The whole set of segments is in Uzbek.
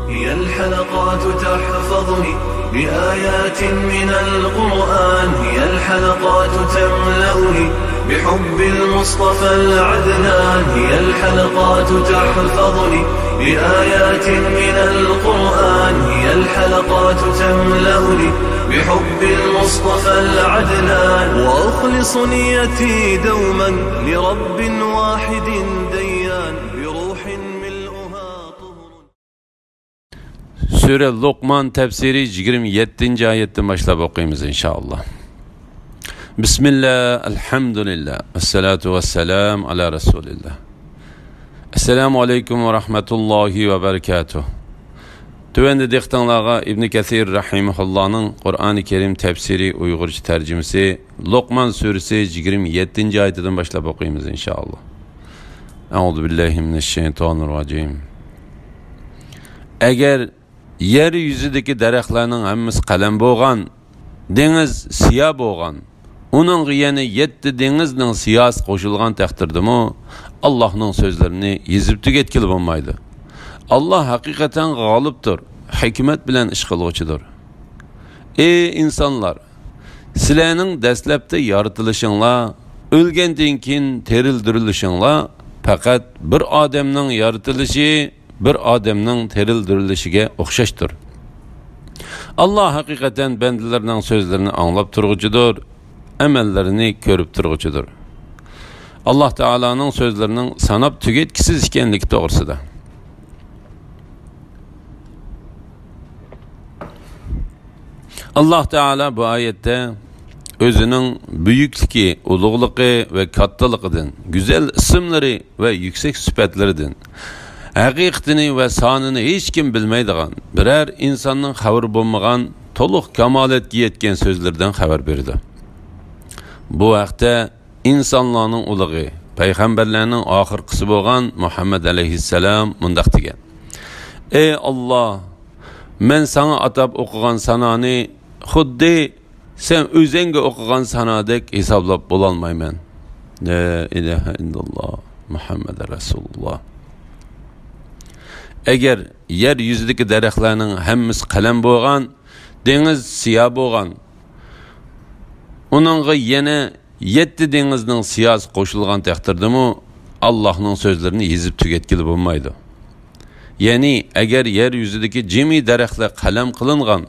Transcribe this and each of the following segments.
هي الحلقات تحفظني بآيات من القرآن، هي الحلقات تملأني بحب المصطفى العدنان، هي الحلقات تحفظني بآيات من القرآن، هي الحلقات تملأني بحب المصطفى العدنان، وأخلص نيتي دوما لرب واحد ديان بروح ملؤها طهر. Sure Luqman tefsiri 27. ayetten başlayıp okuyayımız inşallah. Bismillah, elhamdülillah, esselatu vesselam ala Resulillah. Esselamu aleyküm ve rahmetullahi ve berekatuh. Tüvende diktanlağa İbn Kesir rahimahullah'ın Kur'an-ı Kerim tefsiri Uygurca tercümesi Luqman suresi 27. ayetinden başlayıp okuyayımız inşallah. Euzubillahimineşşeytanirracim. Eğer yeryüzüdeki daraxtlarning hammasi qalam bo'lgan, dengiz siyah bo'lgan, uning yana 7 dengizning siyasi qo'shilgan taqdirdimi, Allohning so'zlarini yezib tugatkili bo'lmaydi. Allah haqiqatan g'olibdir, hikmat bilan ish qiluvchidir. Ey insonlar, sizlarning dastlabda yaratilishinglar, o'lgandan keyin terildirilishinglar faqat bir odamning yaratilishi, bir adamның terildirilishiga o'xshashdir. Allah haqiqatan bandalarning so'zlarini anglab turg'uchidir, amallarini ko'rib turg'uchidir. Allah Taolaning so'zlarining sanab tugatkisiz ekanligi to'g'risida. Allah Taala bu oyatda o'zining buyukligi, ulug'ligi va kattaligidan, go'zal ismlari va yuksak sifatlaridan, haqiqatini va sonini hech kim bilmaydigan, birer insonning xabari bo'lmagan, to'liq kamolatga yetgan so'zlardan xabar berdi. Bu vaqtda insonlarning ulug'i, payg'ambarlarning oxirgisi bo'lgan Muhammad alayhissalom mundaq degan: Ey Alloh, men sana atab o'qigan sanani xuddi sen o'zingga o'qigan sanadek hisoblab bo'lolmayman. La ilaha illalloh Muhammad rasululloh. Eğer yeryüzüdeki daraxtlarning hammasi qalam bo'lgan, dengiz siyah bo'lgan, uningga yana 7 dengizning siyasi qo'shilgan taqdirdami, Allohning so'zlarini yezib tugatkili bo'lmaydi. Ya'ni agar yeryüzüdeki jami daraxtlar qalam qilingan,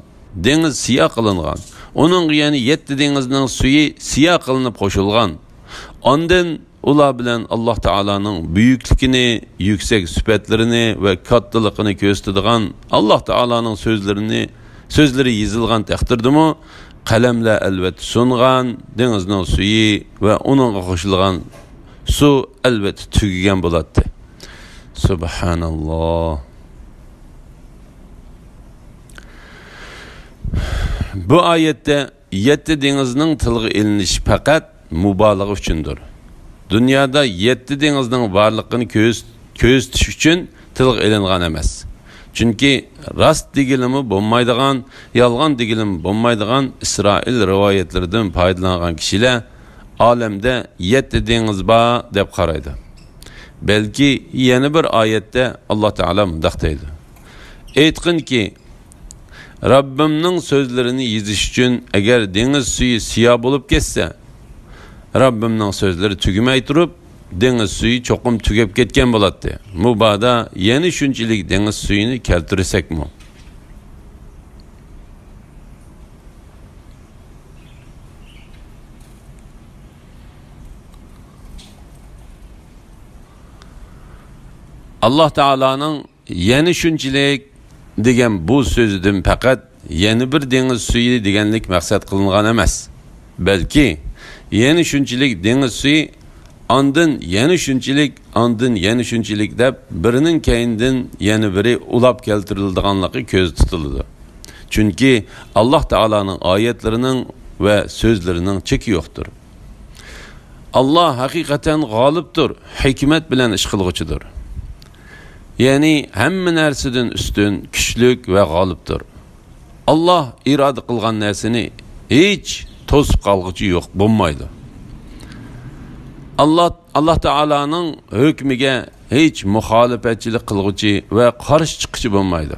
dengiz siyah qilingan, uningga yana 7 dengizning suyi siyah qilinib qo'shilgan, ondan ular bilan Allah Taola'nın büyüklükini, yüksek sübetlerini ve katlıqını gösterdiğin Allah Taola'nın sözleri yazılgan taqdirdimi, qalamla elbet sungan, denizning suyu ve onun qo'shilgan su elbet tugigan bo'ladi. Subhanallah. Bu ayette 7 dengizning tilga ilinishi faqat mubolag'a uchundir. Dünyada 7 dengizning varlığını ko'zitish uchun tilga ilingan emas. Chunki rast degilimi bo'lmaydigan, yolg'on degilimi bo'lmaydigan İsrail rivoyatlaridan foydalangan kishilar olamda 7 dengiz bor deb qaraydi. Balki yana bir oyatda Alloh taolo mundaq deydi: Aytqinki, Rabbimning so'zlarini yezish uchun agar dengiz suyi siyah bo'lib ketsa, Rabbimning so'zlari tugmay turib, dengiz suyi cho'qim tugab ketgan bo'ladi. Mubada yana shunchalik dengiz suyini keltirsakmi? Allah Taola'nın yana shunchalik degan bu so'zidan faqat yana bir dengiz suyi deganlik maqsad qilingan emas. Balki yana shunchalik dengiz suyi andın yana shunchalik deb birining keyindan yana biri ulab keltirildiganligi ko'z tutildi. Chunki Alloh Taolaning oyatlarining va so'zlarining cheki yo'qdir. Allah haqiqatan g'olibdir, hikmat bilan ish qiluvchidir. Ya'ni hamma narsadan ustun, kuchlik va g'olibdir. Allah iroda qilgan narsani hech to'sib qolg'uchi yo'q bo'lmaydi. Allah Taola'nın hükmüge hiç muhalefetçilik kılgıcı ve karşı çıkıcı bulmaydı.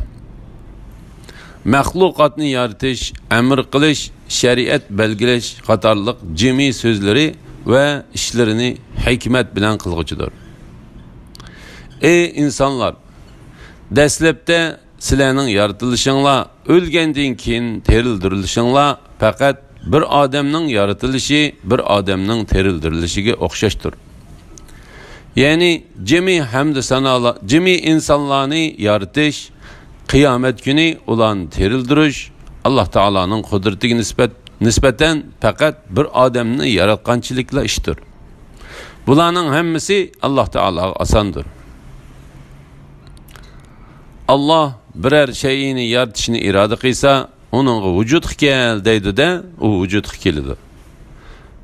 mahluqotni yaratish, amr qilish, shariat belgilash qatorliq jimi so'zlari va ishlarini hikmat bilan qilg'uchidir. Ey insonlar, dastlabda sizlarning yaratilishinglar, o'lgandan keyin terildirilishinglar faqat bir odamning yaratilishi bir odamning terildirilishiga o'xshashdir. Ya'ni jami hamd sanolar, jami insonlarni yaratish, qiyomat kuni ularni terildirish Alloh taolaning qudratiga nisbatan faqat bir odamni yaratganchilikla ishdir. Bularning hammasi Alloh taolaga osondir. Allah birer şeyini yaratishni iroda qilsa, uningga vujud kel deydi-da, u vujud keladi.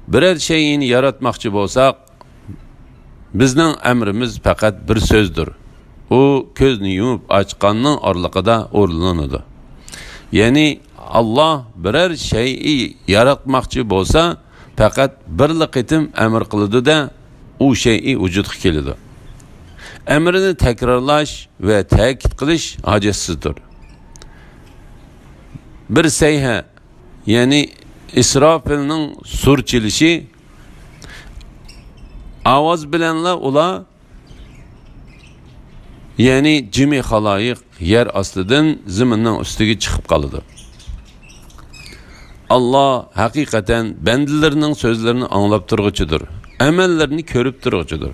Birer şeyini yaratmoqchi bo'lsak, bizning amrimiz faqat bir so'zdir. U ko'zni yumib ochganning orliqida o'rlanadi. Ya'ni Allah birer şeyi yaratmoqchi bo'lsa, faqat bir qitim amr qiladi-da, u şeyi vujud keladi. Emrini tekrarlaş ve tekit qilish hojetsizdir. Bir seyhe, yani İsrafil'nin sur çilişi, avaz bilenle ula, yani cimi halayık yer aslıdan ziminin üstüge çıkıp kalıdı. Allah hakikaten bendilerinin sözlerini anlap durgucudur. Emellerini körüp durgucudur.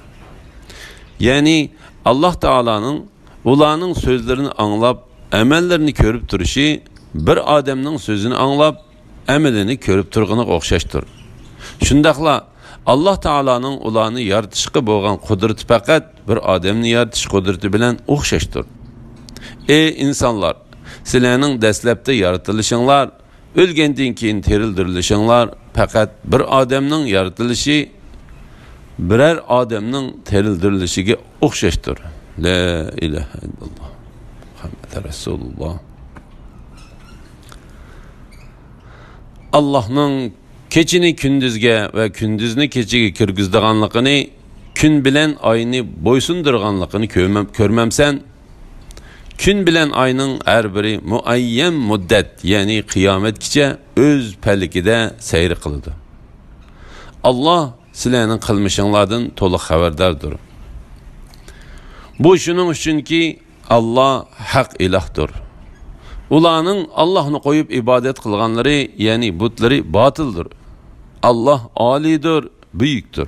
Yani Allah Teala'nın ulanın sözlerini anlap, emellerini körüp duruşu, bir adamның sözünü anlap, emelini körüp durğuna o'xshashdir. Shundaqla Allah Teala'nın ulanı yaratışqı bo'lgan qudrati faqat bir adamni yaratish qudrati bilan o'xshashdir. Ey insonlar, sizlarning dastlabda yaratilishinglar, o'lgandan keyin terildirilishinglar faqat bir adamning yaratilishi birer adamның terildirilishiga o'xshashdir. La ilaha illalloh Muhammad Rasululloh. Allah'ның kechini kunduzga va kunduzni kechiga kirgizdiganligini, kun bilan oyni bo'ysundirganligini ko'rmamsan. Kun bilan oyning har biri muayyan muddat, ya'ni qiyomatgacha o'z palligida sayr qiladi. Allah sizlarning qilmishinglardan to'liq xabardardir. Bu shuning uchunki Allah haq ilahdir. Ularning Allohni qo'yib ibodat qilganlari, ya'ni butlari botildir. Allah olidir, buyukdir.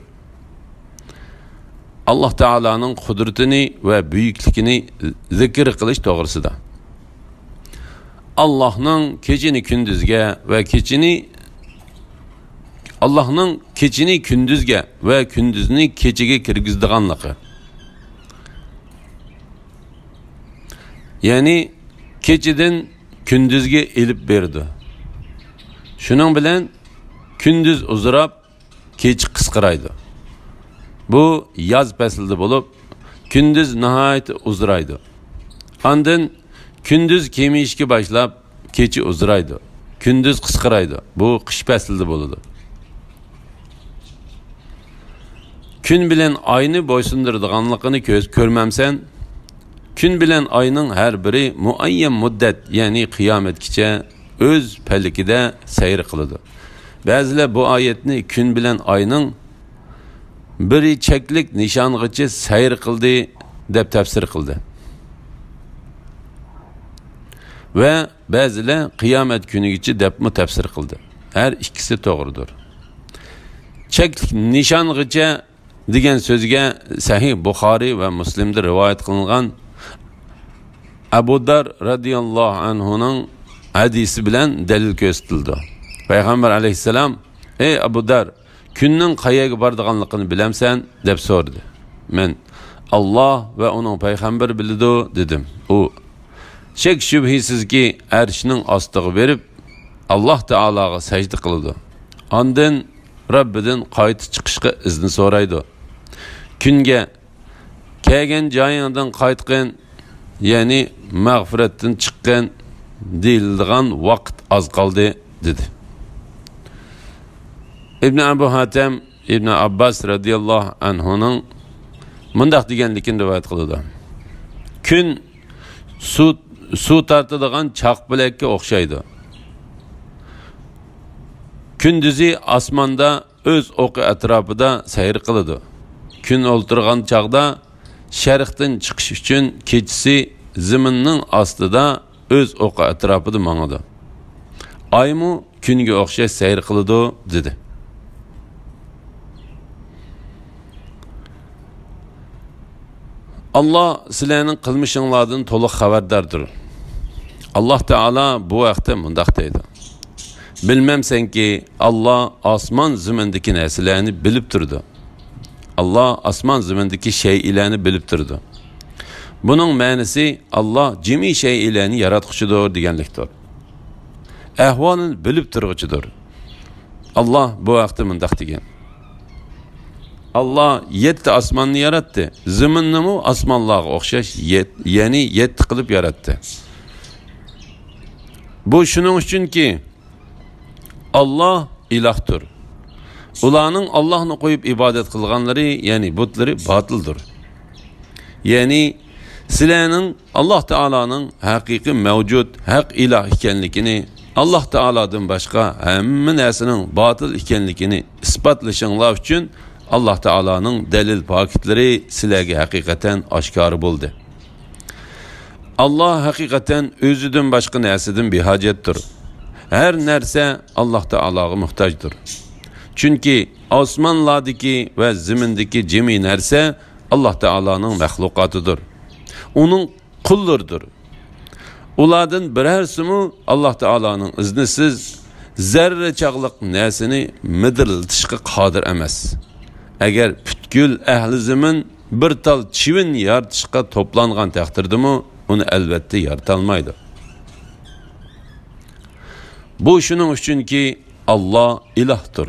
Allah Teala'nın qudratini va buyukligini zikr qilish to'g'risida. Allah'ның kechini kunduzga va Allah'ның kechini kunduzga va kunduzni kechiga kirgizdiganligi. Ya'ni kechidan kunduzga elib berdi. Shuning bilan kunduz uzrab, kech qisqaraydi. Bu yoz faslida bo'lib, kunduz nihoyat uzraydi. Ondan kunduz kemishga boshlab, kechi uzraydi. Kunduz qisqaraydi. Bu qish faslida bo'ladi. Kun bilan oyni bo'ysundiradiganligini ko'rmamsan. Kun bilan oyning har biri muayyan muddat, ya'ni qiyomatgacha o'z palligida sayr qiladi. Ba'zilar bu oyatni kun bilan oyning biri cheklik nishong'icha sayr qildi deb tafsir qildi. Va ba'zilar qiyomat kunigacha deb tafsir qildi. Har ikkisi to'g'ridir. Cheklik nishong'icha degan so'zga Sahih Buxoriy va Muslimda rivoyat qilingan Abu Dar radhiyallohu anhuning hadisi bilan dalil ko'rsatildi. Payg'ambar alayhissalom: "Ey Abu Dar, kunning qayerga boradiganligini bilamsan?" deb so'radi. Men: "Alloh va uning payg'ambari biladi" dedim. U: "Shak shubhisizki arshning ostiga berib Alloh taologa sajda qildi. Ondan Robbidan qaytib chiqishga izni so'raydi. Kunga kelgan joyingdan qaytgan, ya'ni mag'firatdan chiqqan deyilgan vaqt az qoldi" dedi. İbn Abu Hatem İbn Abbas radhiyallohu anhuning mundaq deganligini rivoyat qiladi. Kun sut suv tortadigan chaq bilakka o'xshaydi. Kunduzi osmonda o'z o'qi atrofida sayr qiladi. Kun o'ltirgan chaqda sharqdan chiqish uchun kechasi zaminning ostida o'z o'qi atrofida mangadi. Aymu kunga o'xshash sayr qiladi dedi. Allah sizlarning qilmishinglardan to'liq xabardardir. Allah Teala bu vaqtda mundaq deydi. Bilmemsenki Allah osmon zimindagi narsalarni bilib turdi. Allah osmon zimindagi shaylarni bilib turdi. Buning ma'nosi Allah jami shaylarni yaratquchidir deganlikdir. Ahvolini bilib turguchidir. Allah bu vaqtda mundaq degan. Allah 7 osmonni yaratdi. Ziminni mu osmonlarga o'xshash, ya'ni 7 qilib yaratdi. Bu shuning uchunki Allah ilahdır. Ularning Allah'ni qo'yib ibodat qilganlari, ya'ni butlari batildir. Ya'ni sizlarning Alloh taolaning haqiqiy mavjud, haq iloh ekanligini, Alloh taoladan boshqa hamma narsaning batil ekanligini isbotlashinglar uchun Alloh taolaning dalil pakitlari sizlarga haqiqatan oshkor bo'ldi. Allah haqiqatan o'zidan boshqa narsadan behojatdir. Her narsa Allah Teala'ga muhtaçdır. Çünkü osmonlardagi ve zimindagi jami narsa Allah Teala'nın mahlukatıdır. Onun qullaridir. Ulardan birersimu Allah Teala'nın iznisiz zarra chaqliq narsani midirlatishga qodir emas. Agar butkul ahli zimin bir tal chivin yaratishga to'plangan taqdirdimi, uni albatta yarata olmaydi. Bu shuning uchunki Allah ilahdir.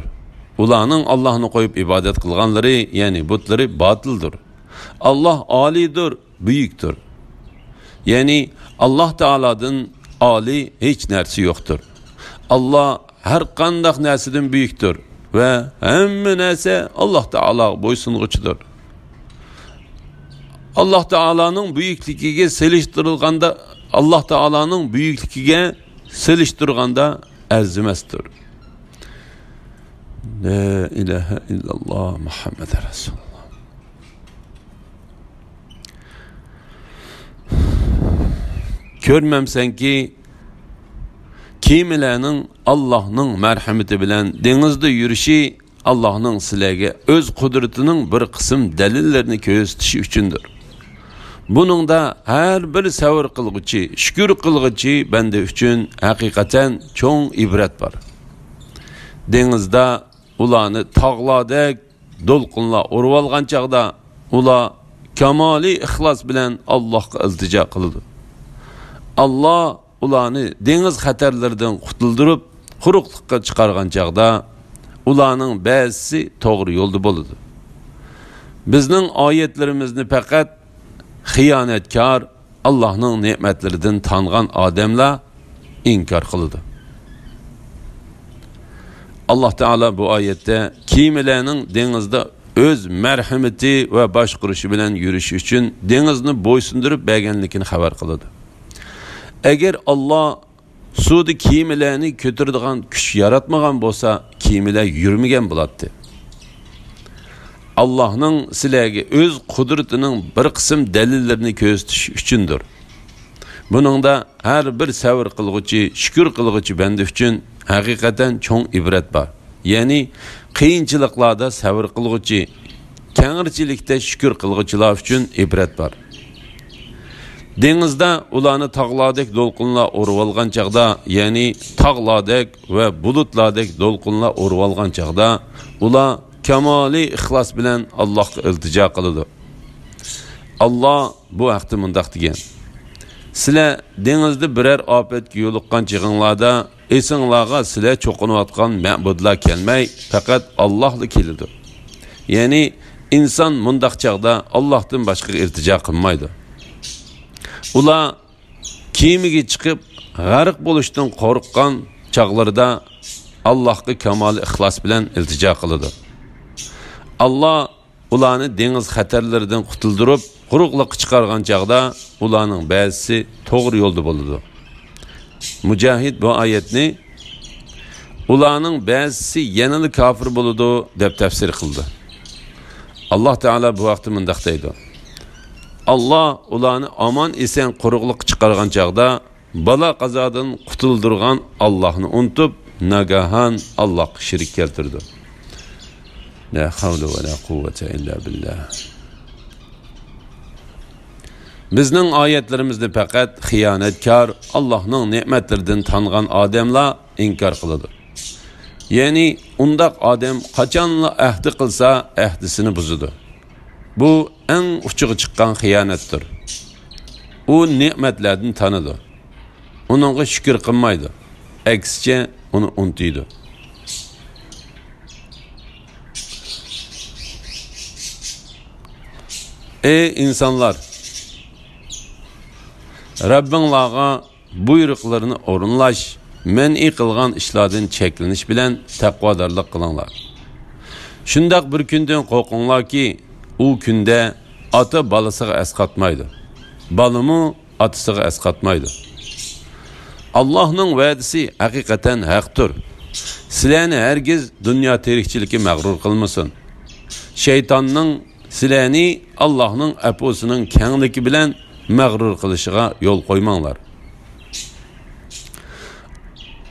Ularning Allohni qo'yib ibodat qilganlari, ya'ni butlari batildir. Allah olidir, buyukdir. Ya'ni Allah Taoladan oli hech narsa yo'qdir. Allah har qanday narsadan buyukdir ve hamma narsa Allah Taolaga bo'ysunguchidir. Allah Taolaning buyukligiga selishtirilganda, Allah Taolaning buyukligiga selishtirganda arzimasdir. La ilahe illalloh Muhammed Resulullah. Görmemsenki kimilerinin Allah'ның merhameti bilen denizde yürüyüşü Allah'ның sizlarga öz kudretinin bir kısım delillerini gösterişi üçündür. Bunun da her bir savr kılgıcı, şükür kılgıcı bende üçün hakikaten çoğun ibret var. Denizde ulanı tağladek dolqunla urvalgan çağda ula kamali ihlas bilen Allah'a iltica kıldı. Allah ulanı deniz xatarlardan qutuldurup quruqlıqqa çıkargan çağda ulanın bəzisi doğru yolda boludu. Bizning ayetlerimizni faqat xiyonatkor Allah'ның nimetlerinden tanıgan adamlar inkar kılıdı. Allah Teala bu ayette kimilerinin denizde öz merhameti ve başquruşu bilen yürüyüş için denizni boysundurup bergenlikini haber kılıdı. Eğer Allah suda kimilerini kötürdiğen güç yaratmagan bolsa kimiler yürümegen bulattı. Allah'ның sizlarga öz kudretinin bir kısım delillerini gösteriş üçündür. Bunun da her bir savr kılgıcı, şükür kılgıcı bende üçün hakikaten çoğun ibret var. Yani kıyınçılıklarda savr kılgıcı, kengirçilikte şükür kılgıcılar üçün ibret var. Denizde ulanı tağladek dolqunla urvalgan çağda, yani tağladek ve bulutladek dolqunla urvalgan çağda ula kamali ihlas bilen Allah'a iltica kılıdı. Allah bu vaqti mundaq degan. Sizlar denizde birer afetga yo'liqqan chig'inglarda esinglarga sizlar cho'qinayotgan ma'budlar kelmay, faqat Allohla keladi. Ya'ni inson mundaq chaqda Allohdan boshqa iltijo qilmaydi. Ular kiyimiga chiqib g'arq bo'lishdan qo'rqqan chaqlarida Allohga kamol ixlos bilan iltijo qiladi. Allah ularni deniz xatarlaridan qutuldurup quruqliq chiqargan chaqda ularning ba'zisi to'g'ri yo'lda bo'ladi. Mujahid bu oyatni ularning ba'zisi yanada kofir bo'ladi deb tafsir qildi. Alloh taolo bu vaqtda mundaq deydi: Allah ularni aman esen quruqliq chiqargan chaqda bala qazodan qutuldirgan Allohni unutib, nagahan Allohga shirik keltirdi. La havle ve la kuvvete illa billah. Bizning oyatlarimizni faqat xiyonatkor, Allohning ne'matlaridan tangan odamlar inkor qiladi. Ya'ni undaq odam qachonla ahdi qilsa, ahdisini buzadi. Bu eng uchiga chiqqan xiyonatdir. U ne'matlardan tanidi. Uningga shukr qilmaydi. Aksicha uni unutadi. Ey insanlar! Rabbinglarga buyruqlarini o'rinlash, men'i qilgan ishlardan cheklanish bilan taqvodorlik qilinglar. Shundaq bir kundan qo'rqinglarki, u kunda ota bolasiga asqatmaydi. Balimi otasiga asqatmaydi. Allohning va'dasi haqiqatan haqdir. Sizlarni hargiz dunyo tirikchiligi mag'rur qilmasin. Shaytonning sizlarni Allohning aposining kengligi bilan mag'rur qilishiga yo'l qo'ymanglar.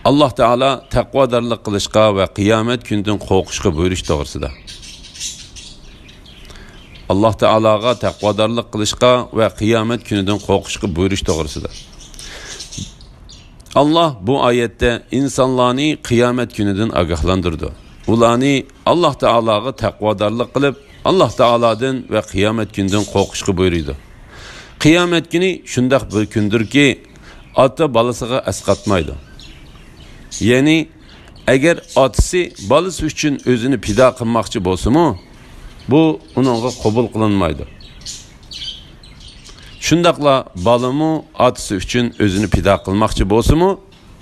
Alloh taolo taqvodorlik qilishga va qiyomat kunidan qo'rqishga buyurish to'g'risida. Alloh taologa taqvodorlik qilishga va qiyomat kunidan qo'rqishga buyurish to'g'risida. Allah bu oyatda insonlarni qiyomat kunidan ogohlantirdi. Ularni Alloh taologa taqvodorlik qilib, Alloh taolodan va qiyomat kunidan qo'rqishga buyurdi. Qiyomat kuni shundaq bir kundirki, ota bolasiga asqatmaydi. Ya'ni agar otasi bolasi uchun o'zini fido qilmoqchi bo'lsa-mu, bu uningga qabul qilinmaydi. Shundaqla balami otasi uchun o'zini fido qilmoqchi bo'lsa-mu,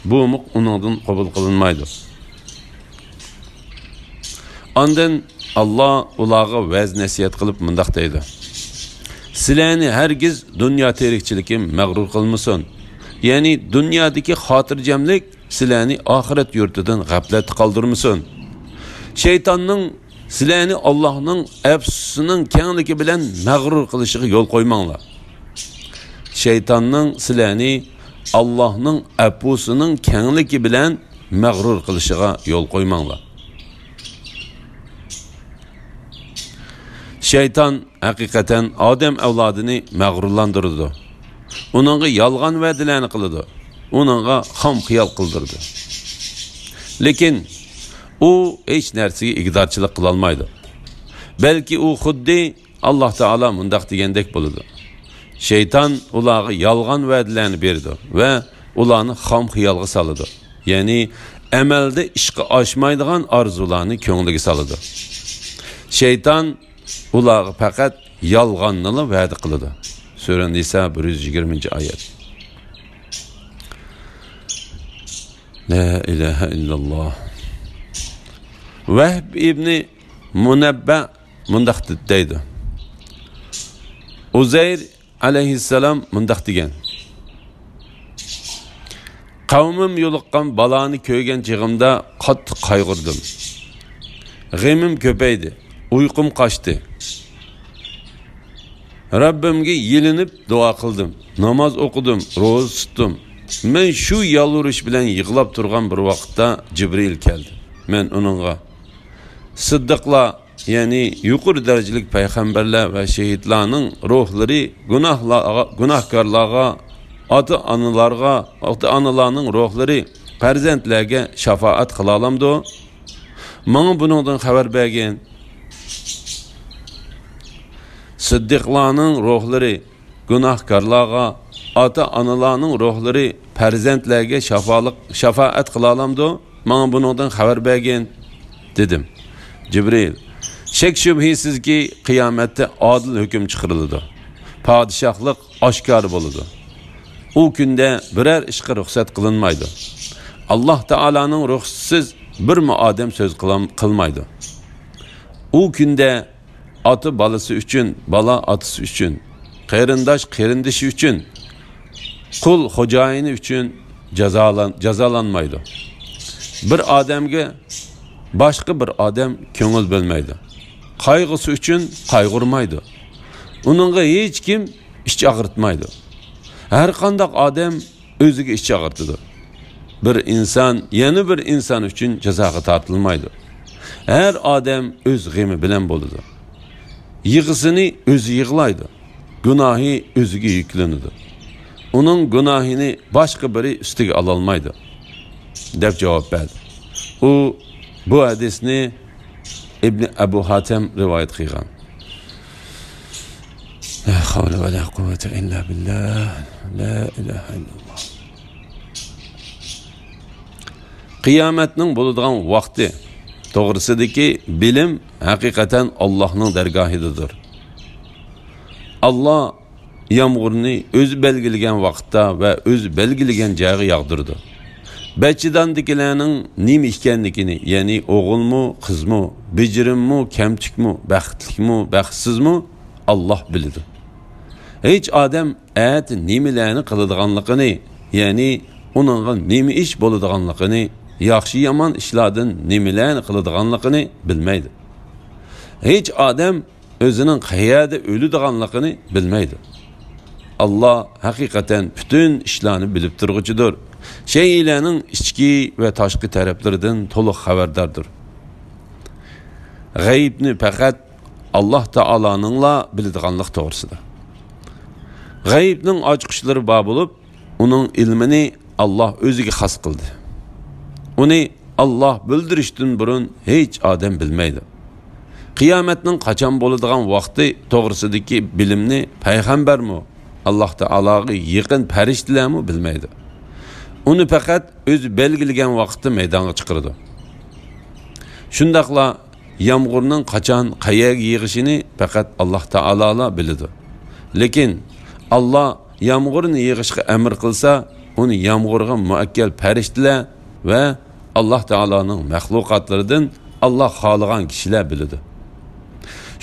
bu uningdan qabul qilinmaydi. Ondan Allah ularga va'z nasihat qilib mundaq deydi: Sizlarni hargiz dunyo tirikchiligi mag'rur qilmasin. Ya'ni dunyodagi xotirjamlik sizlarni oxirat yurtidan g'aflat qoldirmasin. Shaytonning sizlarni Allohning afsusining kengligi bilan mag'rur qilishiga yo'l qo'ymanglar. Shaytonning sizlarni Allohning afusining kengligi bilan mag'rur qilishiga yo'l qo'ymanglar. Shayton haqiqatan odam avlodini mag'rurlantirdi. Uningga yolg'on va'dalarni qildi. Uningga xom xiyol qildirdi. Lekin u hech narsaga igdorchilik qila olmaydi. Balki u xuddi Alloh taolo mundaq degandek bo'ladi. Shayton ularga yolg'on va'dalarni berdi va ularni xom xiyolga soldi. Ya'ni amalda ishga oshmaydigan orzularni ko'ngliga soldi. Shayton ularga faqat yolg'onni va'da qiladi. Sura Nisa 120-oyat. La ilaha illalloh. Vahb ibn Munabba mundaq deydi. Uzayr alayhissalom mundaq degan: Qavmim yo'liqqan balani ko'rgan chig'imda qattiq qayg'urdim. G'emim ko'paydi, uyqum qochdi. Rabbimga yelinib duo qildim, namoz o'qidim, ro'za tutdim. Men shu yalvurish bilan yig'lab turgan bir vaqtda Jibril keldi. Men uningga siddiqlar, ya'ni yuqori darajalik payg'ambarlar va shahidlarning ruhlari gunohkorlarga, ota-onalarning ruhlari farzandlarga shafaat qila olamdi. Menga buningdan xabar bergin. Siddiqlarning ruhlari gunohkorlarga, ota-onalarning ruhlari farzandlarga shafaat qila olamdi. Menga buningdan xabar bergin dedim. Jibril: Shek shubhisizki qiyomatda adil hukm chiqariladi. Podshohlik oshkor bo'ladi. U kunda biror ishga ruxsat qilinmaydi. Alloh taolaning ruxsatisiz bir odam so'z qilmaydi. U kunda ota bolasi uchun, bola otasi uchun, qarindosh qarindishi uchun, qul xo'jayini uchun jazolanmaydi. Bir odamga boshqa bir odam ko'ngil bo'lmaydi. Qayg'usi uchun qayg'urmaydi. Uningga hech kim ish og'ritmaydi. Har qanday odam o'ziga ish og'irtadi. Bir inson yana bir inson uchun jazoga tortilmaydi. Her odam o'z g'imi bilan bo'ladi. Yig'isini o'zi yig'laydi. Gunohi o'ziga yuklanadi. Uning gunohini boshqa biri ustiga ola olmaydi, deb javob berdi. U bu hadisni Ibn Abu Hatim rivoyat qilgan. La havla va la quvvata illa billah. La ilaha illalloh. Qiyomatning bo'ladigan vaqti to'g'risidagi bilim haqiqatan Allohning dargohidadir. Allah yağmurni o'z belgilagan vaqtda va o'z belgilagan joyga yog'dirdi. Bachchidandikilarning nima ekanligini, ya'ni o'g'ilmi, qizmi, bejirimmi, kamtikmi, baxtlikmi, baxtsizmi Allah biladi. Hech odam at nimalarni qiladiganligini, ya'ni uningga nima ish bo'ladiganligini, yaxshi yomon ishlardan nimalarni qiladiganligini bilmaydi. Hech odam o'zining qayerda o'ladiganligini bilmaydi. Allah haqiqatan bütün ishlarni bilib turguchidir. Şeylerning ichki va tashqi taraflaridan to'liq xabardardir. G'aybni faqat Allah Taolo'ningla biladiganlik to'g'risida. G'aybning ochiqishlari bor bo'lib, uning ilmini Allah o'ziga xos qildi. Uni Allah bildirishdan burun hech odam bilmaydi. Qiyomatning qachon bo'ladigan vaqti to'g'risidagi bilimni payg'ambarmi, Allah Taologa yaqin farishtalarmi bilmaydi. Uni faqat o'zi belgilagan vaqtda maydonga chiqardi. Shundaqla yağmurning qachon qayerga yig'ishini faqat Allah Taolo biladi. Lekin Allah yağmurni yig'ishga amr qilsa, uni yağmurga muakkal farishtalar va Allah Taoloning mahluqotlaridan Allah xohlagan kishilar biladi.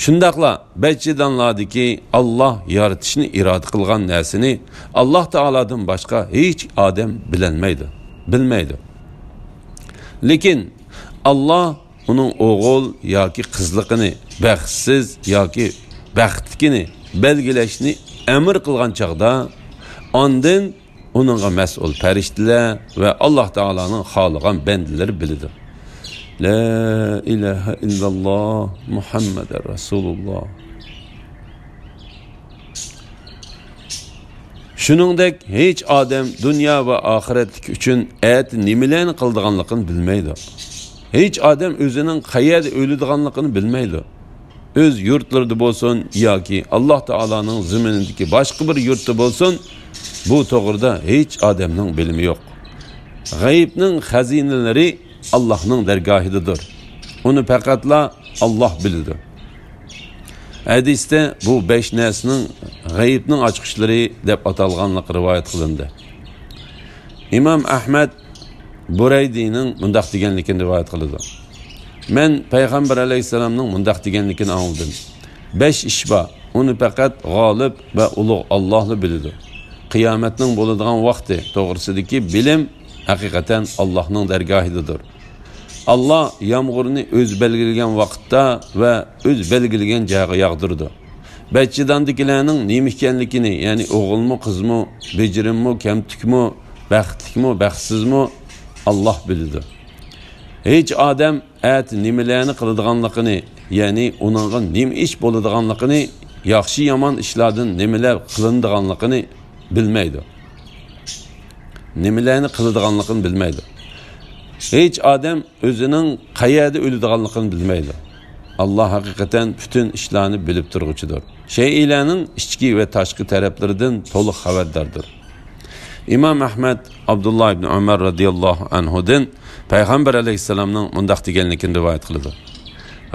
Shundaqla bachchidanlardiki Allah yaratishni iroda qilgan narsani Allah Taolodan boshqa hech odam bilmaydi. Lekin Allah uning o'g'il yoki qizligini, baxtsiz yoki baxtlikini belgilashni amr qilgan chaqda, ondan uningga mas'ul farishtalar va Allah Taoloning xohlagan bandalar biladi. La ilahe illallah Muhammed Resulullah. Shuningdek hech odam dunyo va oxiratlik uchun at nimalarni qildiganligini bilmaydi. Hech odam o'zining qayerda o'ladiganligini bilmaydi. O'z yurtlarida bo'lsin yoki Allah Taoloning zaminidagi boshqa bir yurtda bo'lsin, bu to'g'rida hech odamning bilimi yo'q. G'aybning xazinalari Allah'ның dergahidadır. Onu faqatla Allah biladi. Hadiste bu 5 narsning g'aybning ochiqishlari deb atalganlik rivoyat qilindi. İmam Ahmad Buraydining mundaq deganligini rivoyat qiladi. Men Payg'ambar alayhisalomning mundaq deganligini angladim. 5 ish bor. Uni faqat g'olib va ulug' Allohni biladi. Qiyomatning bo'ladigan vaqti to'g'risidagi bilim haqiqatan Allohning dargohidadir. Allah yağmurni o'z belgilagan vaqtda va o'z belgilagan joyga yog'dirdi. Bachchidandikilarning nima ekanligini, ya'ni o'g'ilmi, qizmi, bejirimmi, kamtikmi, baxtlikmi, baxtsizmi Allah biladi. Hech odam at nimalarni qiladiganligini, ya'ni uningga nima ish bo'ladiganligini, yaxshi yomon ishlardan nimalar qilinadiganligini bilmaydi. Nimalarni qiladiganligini bilmaydi. Hech odam o'zining qayerda o'ladiganligini bilmaydi. Allah haqiqatan bütün ishlarni bilib turguchidir. Şeylarning ichki va tashqi taraflaridan to'liq xabardardir. İmam Ahmad Abdullah ibn Umar radhiyallohu anhudan Payg'ambar alayhisalomning mundaq deganligini rivoyat qiladi.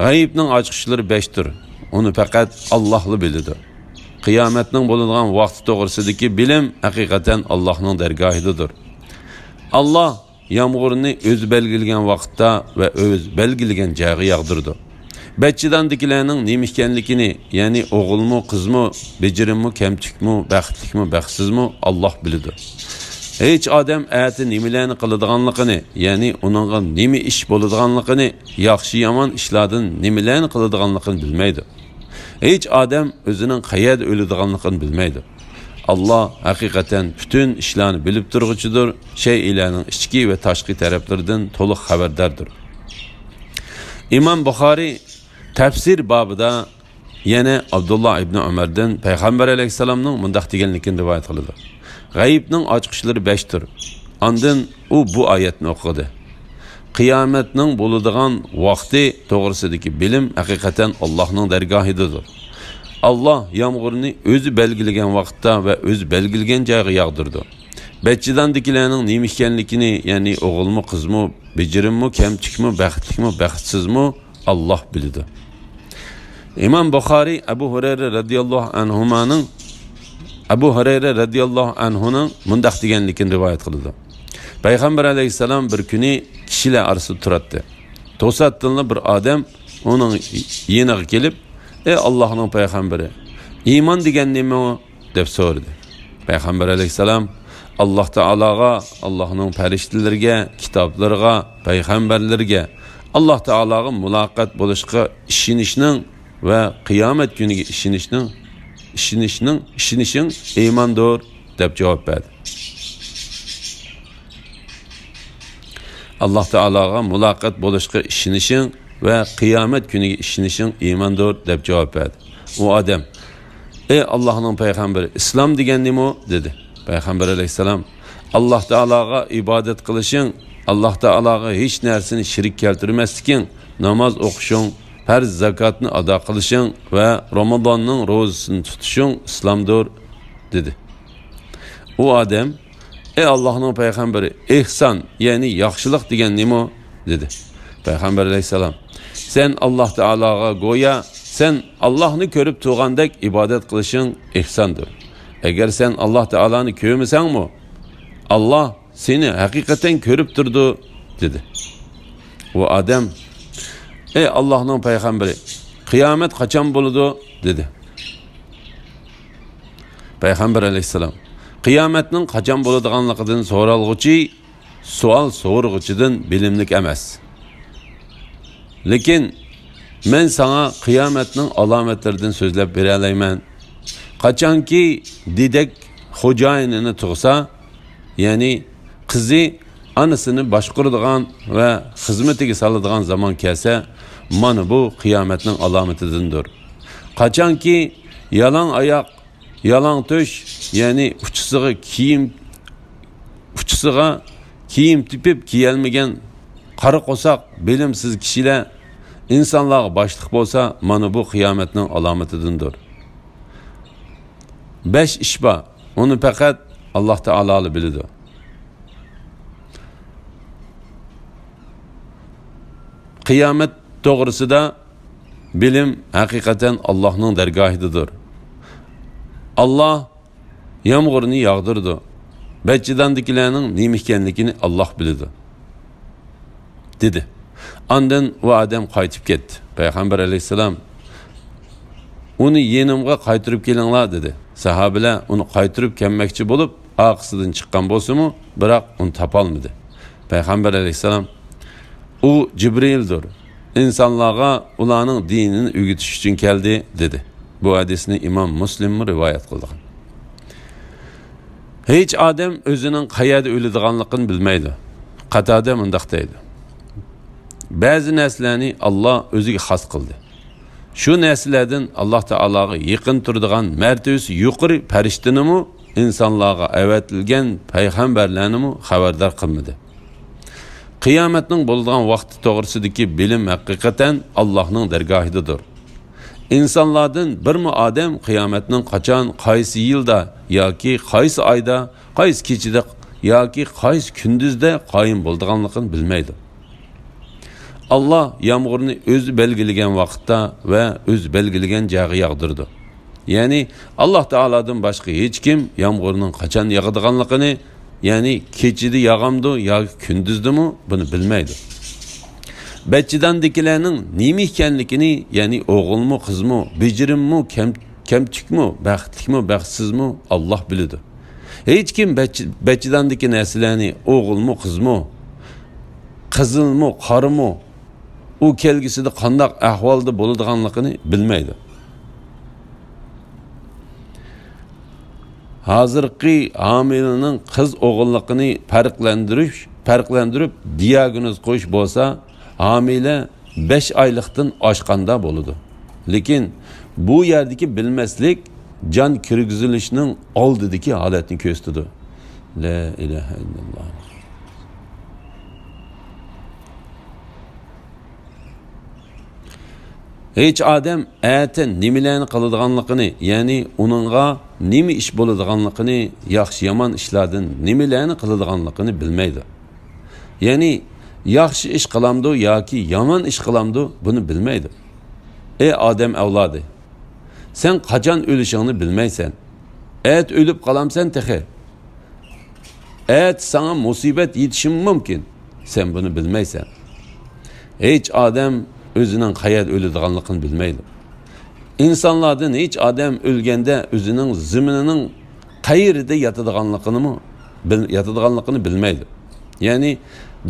G'aybning ochiqishlari 5 tur. Uni faqat Allohli biladi. Qiyomatning bo'ladigan vaqti to'g'risidagi bilim haqiqatan Allohning dargohidadir. Allah yağmurni o'z belgilagan vaqtda va o'z belgilagan joyga yog'dirdi. Bachchidandikilarning nima ekanligini, ya'ni o'g'ilmi, qizmi, bejirimmi, kamchikmi, baxtlikmi, baxtsizmi Alloh biladi. Hech odam ati nimalarni qiladiganligini, ya'ni uningga nima ish bo'ladiganligini, yaxshi yomon ishlardan nimalarni qiladiganligini bilmaydi. Hech odam o'zining qayerda o'ladiganligini bilmaydi. Allah haqiqatan bütün ishlarni bilib turg'uchidir, shaylarning ichki va tashqi taraflaridan to'liq xabardordir. İmam Buxoriy tafsir babida yana Abdullah ibn Umardan Payg'ambar alayhisalomning mundaq deganligini rivoyat qiladi. G'aybning ochqichlari 5 tir. Ondan u bu oyatni o'qidi. Qiyomatning bo'ladigan vaqti to'g'risidagi bilim haqiqatan Allohning dargohidadir. Allah yağmurunu özü belgilegen vaqtda ve özü belgilegen joyga yağdırdı. Bachchidandikilarning nima ekanligini, ya'ni o'g'ilmi, qizmi, bejirimmi, kamchikmi, baxtlikmi, baxtsizmi Alloh biladi. İmam Buxoriy Abu Hurayra radhiyallohu anhuning mundaq deganligini rivoyat qildi. Payg'ambar alayhisalom bir kuni kishilar orasida turadi. To'satdan bir odam uning yeniga kelib, "Ey Allohning payg'ambari, iymon degan nima?" deb so'radi. Payg'ambar alayhisalom Alloh taologa, Allohning farishtalariga, kitoblarga, payg'ambarlarga, Alloh taologa muloqot bo'lishga ishonishning va qiyomat kuniga ishonishing iymondir deb javob berdi. Alloh taologa muloqot bo'lishga ishonishing ve kıyamet günü işinişin imandır deb cevap verdi. O adam, ey Allah'ın peygamberi, İslam degen nima o? Dedi. Peygamber aleyhisselam, Allah Teala'ga ibadet kılışın, Allah Teala'ga hiç nersini şirik keltirmezlikin, namaz okuşun, her zakatını ada kılışın ve Ramazan'ın rozasını tutuşun İslam'dır dedi. O adam, ey Allah'ın peygamberi, ihsan yani yaxşılık degen nima o? Dedi. Peygamber aleyhisselam, sen Allah Teala'ga goya, sen Allah'ını körüp tuğandek ibadet kılışın ihsandır. Eğer sen Allah Teala'nı körmesen mi? Allah seni hakikaten körüp durdu, dedi. O adam, ey Allah'ın peygamberi, kıyamet kaçan buludu, dedi. Peygamber aleyhisselam, kıyametinin kaçan buludağanlıqıdan soralğıcı, sual sorğıcıdan bilimlik emas. Lekin men sana kıyametinin alametlerden sözlep bereleymen. Kaçanki didek hocayinini tuğsa, yani kızı anısını başkurduğun ve hizmetigi salıdığın zaman kelse, manı bu kıyametinin alametidir. Kaçanki yalan ayak, yalan töş, yani uçsuğa kiyim tipip kiyelmegen qarı qo'saq bilimsiz kişiler insanlarga başlık bolsa, mana bu kıyametinin alametidir. 5 iş var. Onu fakat Allah Teala biladi. Kıyamet doğrusida bilim hakikaten Allah'ın dergahidir. Allah yağmurunu yağdırdı. Bachchidandikilarning nima ekanligini Allah biladi. Dedi. Ondan o adam qaytib ketdi. Peygamber aleyhisselam onu yenimga qaytirib kelinglar dedi. Sahabeler onu qaytirib kelmoqchi bo'lib, aqsidan chiqqan bo'lsa-mu, biroq uni topolmadi. Peygamber aleyhisselam u Cibrildir. İnsanlarga ularning dinini o'rgatish uchun keldi dedi. Bu hadisni İmam Müslim rivoyat qildi. Hech odam o'zining qayerda o'ladiganligini bilmaydi. Qatada mundaq deydi. Bazı neslerini Allah özüge xas kıldı. Şu neslerden Allah Teala'ga yakın turduğun mertebesi yukarı periştini mi, insanlığa evetilgen peygamberlerini mi haberdar kılmadı. Kıyametinin bulduğun vakti doğrusideki bilim hakikaten Allah'ın dergahididir. İnsanlardan bir mi adam kıyametinin kaçan, qaysı yılda, ya ki qaysı ayda, qaysı keçide, ya ki qaysı gündüzde qayım bulduğunluğunu bilmeydi. Allah yağmurunu özü belgilegen vakitte ve öz belgilegen joyga yağdırdı. Yani Allah Teala'dan başka hiç kim yağmurunun kaçan yağdırganlıqını, yani keçidi yağamdı ya gündüzdü mü bunu bilmeydi. Bachchidandikilarning nima ekanligini, ya'ni o'g'ilmi, qizmi, bejirimmi, kamtikmi, baxtlikmi, baxtsizmi Alloh biladi. Hech kim bachchidandiki narsalarni o'g'ilmi, qizmi, qizilmi, qorimi u kelgisida qanday ahvolda bo'ladiganligini bilmaydi. Hozirgi hamilaning qiz o'g'illigini farqlantirib diagnoz qo'yish bo'lsa, hamile 5 oylikdan oshganda bo'ladi. Lekin bu yerdagi bilmaslik jon kirgizilishning oldidagi holatni ko'rsatadi. La ilaha illalloh. Hech odam aytin nimalarni qiladiganligini, ya'ni uningga nima ish bo'ladiganligini, yaxshi yomon ishlardan nimalarni qiladiganligini bilmaydi. Ya'ni yaxshi ish qilamdi yoki yomon ish qilamdi, buni bilmaydi. Ey odam avlodi, sen qachon o'lishingni bilmaysan. Ayt o'lib qolamsan texe. Ayt sana musibat yetishi mumkin. Sen bunu bilmaysan. Hech odam o'zining qayerda o'ladiganligini bilmaydi. İnsanlardan hech odam o'lganda o'zining ziminining qayerda yotadiganligini bilmaydi. Ya'ni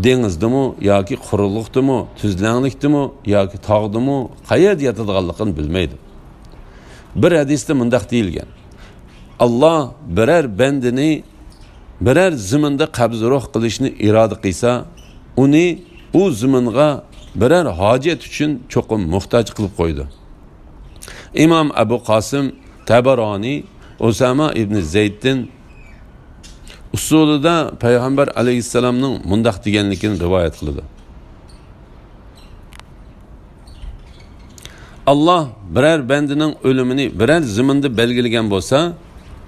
dengizdimi yoki quruqlikdimi, tuzlanlikdimi yoki tog'dimi qayerda yotadiganligini bilmaydi. Bir hadisda mundaq deyilgan: Alloh biror bandini biror ziminda qabz ruh qilishni iroda qilsa, uni u ziminga biror hojat uchun cho'qim muhtoj qilib qo'ydi. İmam Abu Qasim Tabarani Usama ibn Zeyd'in usulida Payg'ambar alayhissalomning mundaq deganligini rivoyat qildi. Allah biror bandining o'limini biror ziminda belgilagan bo'lsa,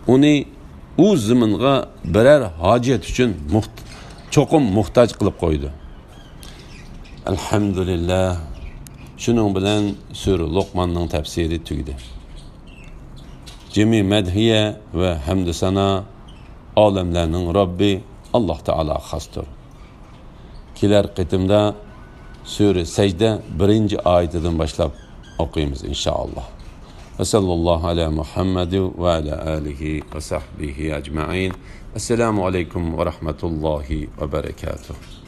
uni u ziminga biror hojat uchun cho'qim muhtoj qilib qo'ydi. Alhamdulillah. Şunun bilan Sura Luqmanning tafsiri tugdi. Cemi madhiye ve hamd sana alemlerning Rabbi Allah Taala xosdir. Kelar qitimda Sura Sajda 1-oyatidan boshlab o'qiymiz inshaalloh. Ve sallallahu ala Muhammad ve ala alihi ve sahbihi ecmaîn. Esselamu aleyküm ve rahmetullahi ve berekatuhu.